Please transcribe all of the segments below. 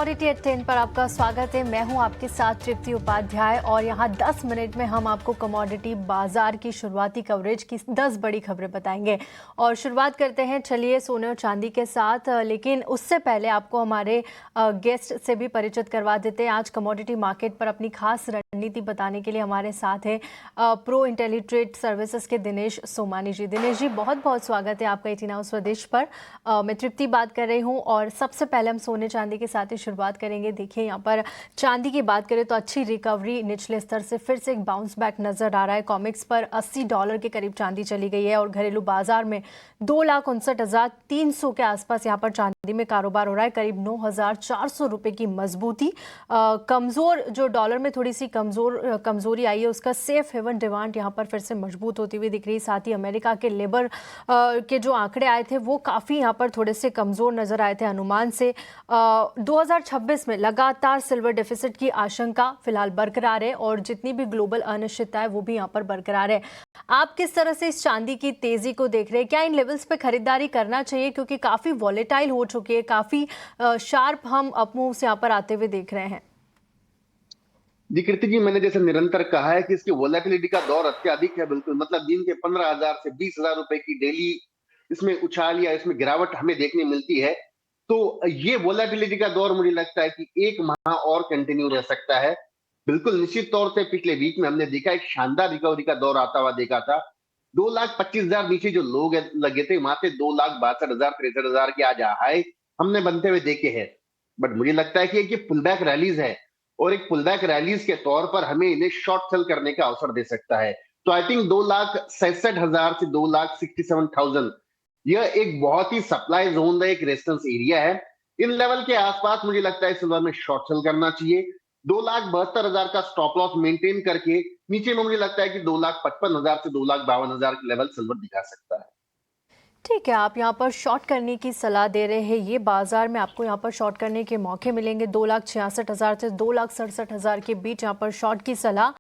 Commodity eight 10 पर आपका स्वागत है। मैं हूं आपके साथ तृप्ति उपाध्याय और यहां 10 मिनट में हम आपको कमोडिटी बाजार की शुरुआती कवरेज की 10 बड़ी खबरें बताएंगे। और शुरुआत करते हैं चलिए सोने और चांदी के साथ, लेकिन उससे पहले आपको हमारे गेस्ट से भी परिचित करवा देते हैं। आज कमोडिटी मार्केट पर अपनी खास रणनीति बताने के लिए हमारे साथ है प्रो इंटेलीट्रेड सर्विसेज के दिनेश सोमानी जी। दिनेश जी, बहुत बहुत स्वागत है आपका 18 आवर्स स्वदेश पर। मैं तृप्ति बात कर रही हूँ और सबसे पहले हम सोने चांदी के साथ ही शुरुआत करेंगे। देखिए यहाँ पर चांदी की बात करें तो अच्छी रिकवरी, निचले स्तर से फिर से एक बाउंस बैक नजर आ रहा है। कॉमिक्स पर $80 के करीब चांदी चली गई है और घरेलू बाजार में 2,59,300 के आसपास यहाँ पर चांदी में कारोबार हो रहा है। करीब 9,400 रुपए की मजबूती। कमजोर जो डॉलर में थोड़ी सी कमजोरी आई है, उसका सेफ हेवन डिमांड यहाँ पर फिर से मजबूत होती हुई दिख रही है। साथ ही अमेरिका के लेबर के जो आंकड़े आए थे वो काफी यहाँ पर थोड़े से कमजोर नजर आए थे अनुमान से। 2026 में लगातार सिल्वर डेफिसिट की आशंका फिलहाल बरकरार है और जितनी भी ग्लोबल अनिश्चितता है वो भी यहाँ पर बरकरार है। आप किस तरह से इस चांदी की तेजी को देख रहे हैं? क्या इन लेवल्स पे खरीदारी करना चाहिए, क्योंकि काफी वॉलेटाइल हो चुकी है, काफी शार्प हम अपमूव से यहाँ पर आते हुए देख रहे हैं? जी कृति जी, मैंने जैसे निरंतर कहा है कि इसकी वोलेटिलिटी का दौर अत्यधिक है। बिल्कुल, मतलब दिन के 15,000 से 20,000 रुपए की डेली इसमें उछाल या इसमें गिरावट हमें देखने मिलती है। तो ये वोलेटिलिटी का दौर मुझे लगता है कि 1 माह और कंटिन्यू रह सकता है। बिल्कुल निश्चित तौर से पिछले वीक में हमने देखा एक शानदार रिकवरी का दौर आता हुआ देखा था। 2,25,000 नीचे जो लोग लगे थे वहां से 2,62,000 63,000 के आज हाई हमने बनते हुए देखे हैं। बट मुझे लगता है कि ये पुल बैक रैलीज है और एक पुल बैक रैलीज के तौर पर हमें इन्हें शॉर्ट सेल करने का अवसर दे सकता है। तो आई थिंक 2,67,000 से 2,67,000 यह एक बहुत ही सप्लाई जोन है, एक रेजिस्टेंस एरिया है। इन लेवल के आसपास मुझे लगता है सिल्वर में शॉर्ट सेल करना चाहिए। 2,72,000 का स्टॉप लॉस मेंटेन करके नीचे में मुझे लगता है कि 2,55,000 से 2,52,000 के लेवल सिल्वर दिखा सकता है। ठीक है, आप यहाँ पर शॉर्ट करने की सलाह दे रहे हैं। ये बाजार में आपको यहाँ पर शॉर्ट करने के मौके मिलेंगे। 2,66,000 से 2,67,000 के बीच यहाँ पर शॉर्ट की सलाह।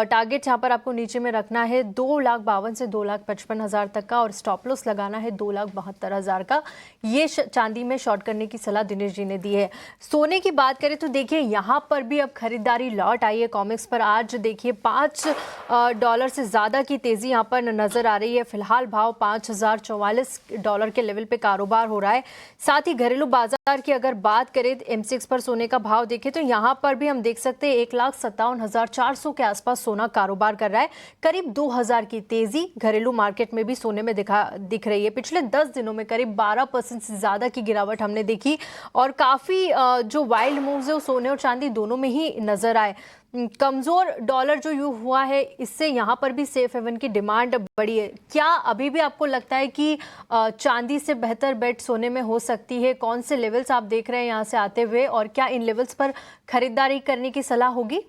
टारगेट यहाँ पर आपको नीचे में रखना है 2,52,000 से 2,55,000 तक का और स्टॉप लॉस लगाना है 2,72,000 का। ये चांदी में शॉर्ट करने की सलाह दिनेश जी ने दी है। सोने की बात करें तो देखिए यहाँ पर भी अब खरीदारी लौट आई है। कॉमिक्स पर आज देखिए $5 से ज़्यादा की तेज़ी यहाँ पर नज़र आ रही है। फिलहाल भाव $5,044 के लेवल पे कारोबार हो रहा है। साथ ही घरेलू बाजार की अगर बात करें M6 पर सोने का भाव देखें तो यहां पर भी हम देख सकते हैं 1,57,400 के आसपास सोना कारोबार कर रहा है। करीब 2,000 की तेजी घरेलू मार्केट में भी सोने में दिख रही है। पिछले 10 दिनों में करीब 12% से ज्यादा की गिरावट हमने देखी और काफी जो वाइल्ड मूव्स है वो सोने और चांदी दोनों में ही नजर आए। कमजोर डॉलर जो यू हुआ है इससे यहाँ पर भी सेफ हेवन की डिमांड बढ़ी है। क्या अभी भी आपको लगता है कि चांदी से बेहतर बेट सोने में हो सकती है? कौन से लेवल्स आप देख रहे हैं यहाँ से आते हुए और क्या इन लेवल्स पर खरीदारी करने की सलाह होगी?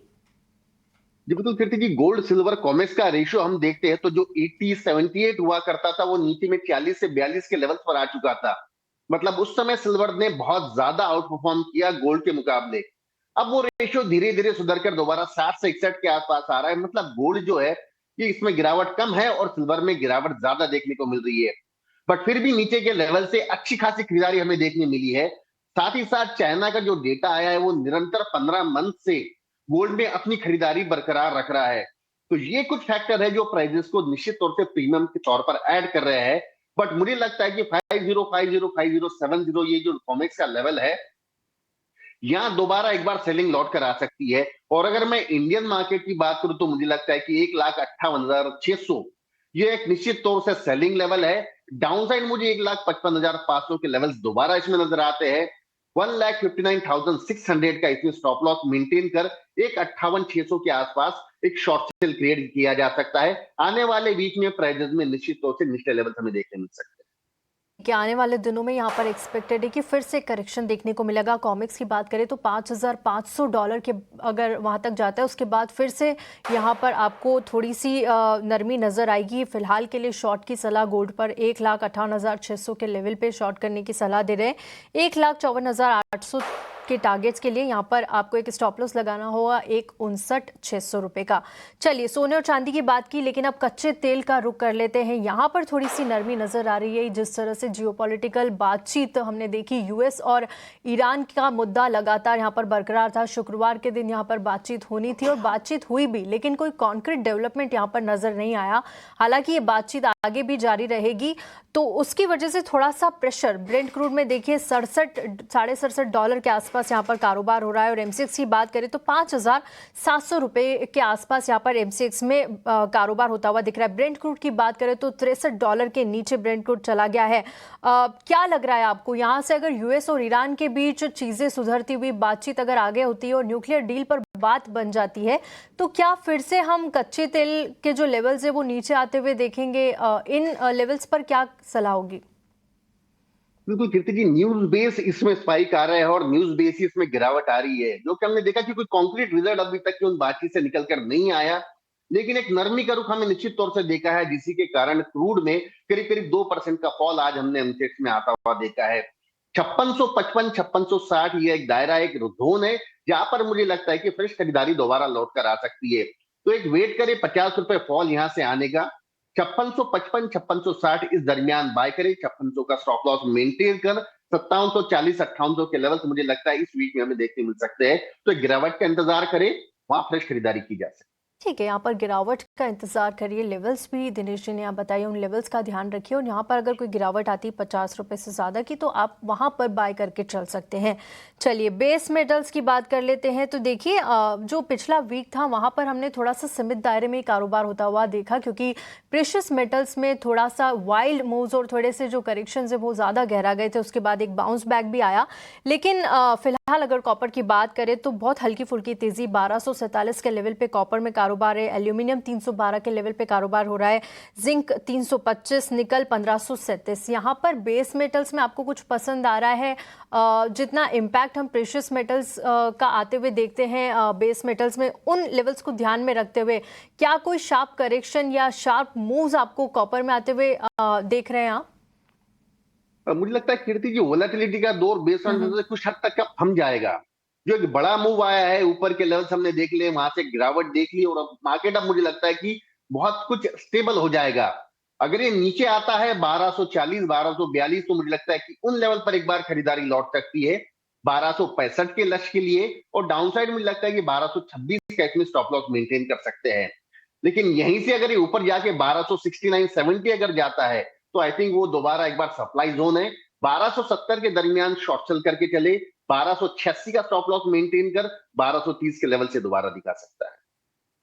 जी बिल्कुल कीर्ति जी, गोल्ड सिल्वर कॉमेक्स का रेशियो हम देखते हैं तो जो 80-78 हुआ करता था वो नीचे में 40 से 42 के लेवल पर आ चुका था। मतलब उस समय सिल्वर ने बहुत ज्यादा आउट परफॉर्म किया गोल्ड के मुकाबले। अब वो रेशियो धीरे धीरे सुधर कर दोबारा 60 से 61 के आसपास आ रहा है। मतलब गोल्ड जो है कि इसमें गिरावट कम है और सिल्वर में गिरावट ज्यादा देखने को मिल रही है। बट फिर भी नीचे के लेवल से अच्छी खासी खरीदारी हमें देखने मिली है। साथ ही साथ चाइना का जो डेटा आया है वो निरंतर 15 मंथ से गोल्ड में अपनी खरीदारी बरकरार रख रहा है। तो ये कुछ फैक्टर है जो प्राइजेस को निश्चित तौर से प्रीमियम के तौर पर ऐड कर रहे हैं। बट मुझे लगता है कि 50505070 ये जो कॉमिक्स का लेवल है यहाँ दोबारा एक बार सेलिंग लौट कर आ सकती है। और अगर मैं इंडियन मार्केट की बात करूं तो मुझे लगता है कि 1,58,600 ये एक निश्चित तौर से सेलिंग लेवल है। डाउनसाइड मुझे 1,55,500 के लेवल्स दोबारा इसमें नजर आते हैं। 1,59,600 का इसमें स्टॉप लॉस मेंटेन कर 1,58,600 के आसपास एक शॉर्ट सेल क्रिएट किया जा सकता है। आने वाले वीक में प्राइजेस में निश्चित तौर से निचले लेवल हमें देखने मिल सकते हैं। कि आने वाले दिनों में यहाँ पर एक्सपेक्टेड है कि फिर से करेक्शन देखने को मिलेगा। कॉमिक्स की बात करें तो $5,500 के अगर वहाँ तक जाता है उसके बाद फिर से यहाँ पर आपको थोड़ी सी नरमी नज़र आएगी। फिलहाल के लिए शॉर्ट की सलाह गोल्ड पर 1,58,600 के लेवल पे शॉर्ट करने की सलाह दे रहे हैं। 1,54,800 के टारगेट्स के लिए यहाँ पर आपको एक स्टॉप लॉस लगाना होगा 1,59,600 रुपए का। चलिए सोने और चांदी की बात की, लेकिन अब कच्चे तेल का रुख कर लेते हैं। यहाँ पर थोड़ी सी नरमी नजर आ रही है। जिस तरह से जियोपॉलिटिकल बातचीत हमने देखी, यूएस और ईरान का मुद्दा लगातार यहाँ पर बरकरार था। शुक्रवार के दिन यहाँ पर बातचीत होनी थी और बातचीत हुई भी, लेकिन कोई कॉन्क्रीट डेवलपमेंट यहाँ पर नजर नहीं आया। हालांकि ये बातचीत आगे भी जारी रहेगी, तो उसकी वजह से थोड़ा सा प्रेशर ब्रेंट क्रूड में देखिए $67 के आसपास यहाँ पर कारोबार हो रहा है। और एमसीएक्स की बात करें तो 5,700 रुपए के आसपास यहाँ पर एमसीएक्स में कारोबार होता हुआ दिख रहा है। ब्रेंट क्रूड की बात करें तो $63 के नीचे ब्रेंट क्रूड चला गया है। क्या लग रहा है आपको, यहाँ से अगर यूएस और ईरान के बीच चीजें सुधरती हुई बातचीत अगर आगे होती है और न्यूक्लियर डील पर बात बन जाती है, तो क्या फिर से हम कच्चे तेल के जो लेवल्स है वो नीचे आते हुए देखेंगे? इन लेवल्स पर क्या सलाह होगी? बिल्कुल कीर्ति जी, न्यूज बेस इसमें स्पाइक आ रहा है और न्यूज बेस ही इसमें गिरावट आ रही है, जो कि हमने देखा कि कोई कॉन्क्रीट रिजल्ट अभी तक की उन बातचीत से निकल कर नहीं आया। लेकिन एक नरमी का रुख हमें निश्चित तौर से देखा है, जिसी के कारण क्रूड में करीब करीब 2% का फॉल आज हमने एमसीएक्स में आता हुआ देखा है। 5655 5660 ये एक दायरा, एक जोन है जहां पर मुझे लगता है कि फ्रेश खरीदारी दोबारा लौट कर आ सकती है। तो एक वेट करे 50 रुपए फॉल यहां से आने का। 5655 5660 इस दरमियान बाय करें। 5600 का स्टॉप लॉस मेंटेन कर 5740 5800 के लेवल मुझे लगता है इस वीक में हमें देखने मिल सकते हैं। तो एक गिरावट का इंतजार करें, वहां फ्रेश खरीदारी की जा सकती है। ठीक है, यहाँ पर गिरावट का इंतजार करिए। लेवल्स भी दिनेश जी ने आप बताइए, उन लेवल्स का ध्यान रखिए और यहाँ पर अगर कोई गिरावट आती है 50 रुपए से ज़्यादा की, तो आप वहाँ पर बाय करके चल सकते हैं। चलिए बेस मेटल्स की बात कर लेते हैं। तो देखिए जो पिछला वीक था वहाँ पर हमने थोड़ा सा सीमित दायरे में कारोबार होता हुआ देखा, क्योंकि प्रेशियस मेटल्स में थोड़ा सा वाइल्ड मूव्स और थोड़े से जो करेक्शन है वो ज़्यादा गहरा गए थे। उसके बाद एक बाउंस बैक भी आया। लेकिन फिलहाल अगर कॉपर की बात करें तो बहुत हल्की फुल्की तेजी 1247 के लेवल पे कॉपर में कारोबार है। एल्यूमिनियम 312 के लेवल पे कारोबार हो रहा है। जिंक 325, निकल 1537। यहाँ पर बेस मेटल्स में आपको कुछ पसंद आ रहा है? जितना इम्पैक्ट हम प्रेशियस मेटल्स का आते हुए देखते हैं बेस मेटल्स में, उन लेवल्स को ध्यान में रखते हुए क्या कोई शार्प करेक्शन या शार्प मूव्स आपको कॉपर में आते हुए देख रहे हैं आप? मुझे लगता है कीर्ति की वोलेटिलिटी का दौर बेस ऑन कुछ हद तक का थम जाएगा। जो एक बड़ा मूव आया है, ऊपर के लेवल्स हमने देख लिए, वहां से गिरावट देख ली और अब मार्केट अब मुझे लगता है कि बहुत कुछ स्टेबल हो जाएगा। अगर ये नीचे आता है 1240 1242, तो मुझे लगता है कि उन लेवल पर एक बार खरीदारी लौट सकती है 1265 के लक्ष्य के लिए। और डाउनसाइड मुझे लगता है कि 1226 का इसमें स्टॉप लॉस मेंटेन कर सकते हैं। लेकिन यहीं से अगर ये ऊपर जाके 1269 70 अगर जाता है, तो आई थिंक वो दोबारा एक बार सप्लाई जोन है। 1270 के दरमियान शॉर्ट सेल करके चले, 1286 का स्टॉप लॉस मेंटेन कर 1230 के लेवल से दोबारा दिखा सकता है।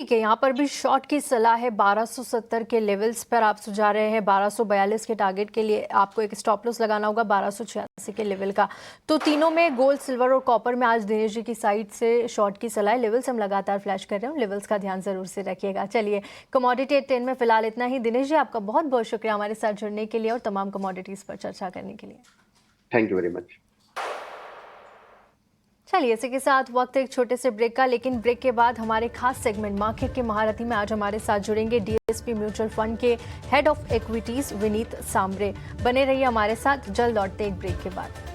ठीक है, यहाँ पर भी शॉर्ट की सलाह है। 1270 के लेवल्स पर आप सुझा रहे हैं। 1242 के टारगेट के लिए आपको एक स्टॉप लॉस लगाना होगा 1286 के लेवल का। तो तीनों में गोल्ड, सिल्वर और कॉपर में आज दिनेश जी की साइड से शॉर्ट की सलाह है। लेवल्स हम लगातार फ्लैश कर रहे हैं, लेवल्स का ध्यान जरूर से रखिएगा। चलिए कमोडिटी 10 में फिलहाल इतना ही। दिनेश जी आपका बहुत बहुत शुक्रिया हमारे साथ जुड़ने के लिए और तमाम कमोडिटीज पर चर्चा करने के लिए। Thank you very much. चलिए इसी के साथ वक्त एक छोटे से ब्रेक का, लेकिन ब्रेक के बाद हमारे खास सेगमेंट मार्केट के महारथी में आज हमारे साथ जुड़ेंगे डीएसपी म्यूचुअल फंड के head of equities Vineet Sambare. बने रहिए हमारे साथ, जल्द लौटते एक ब्रेक के बाद।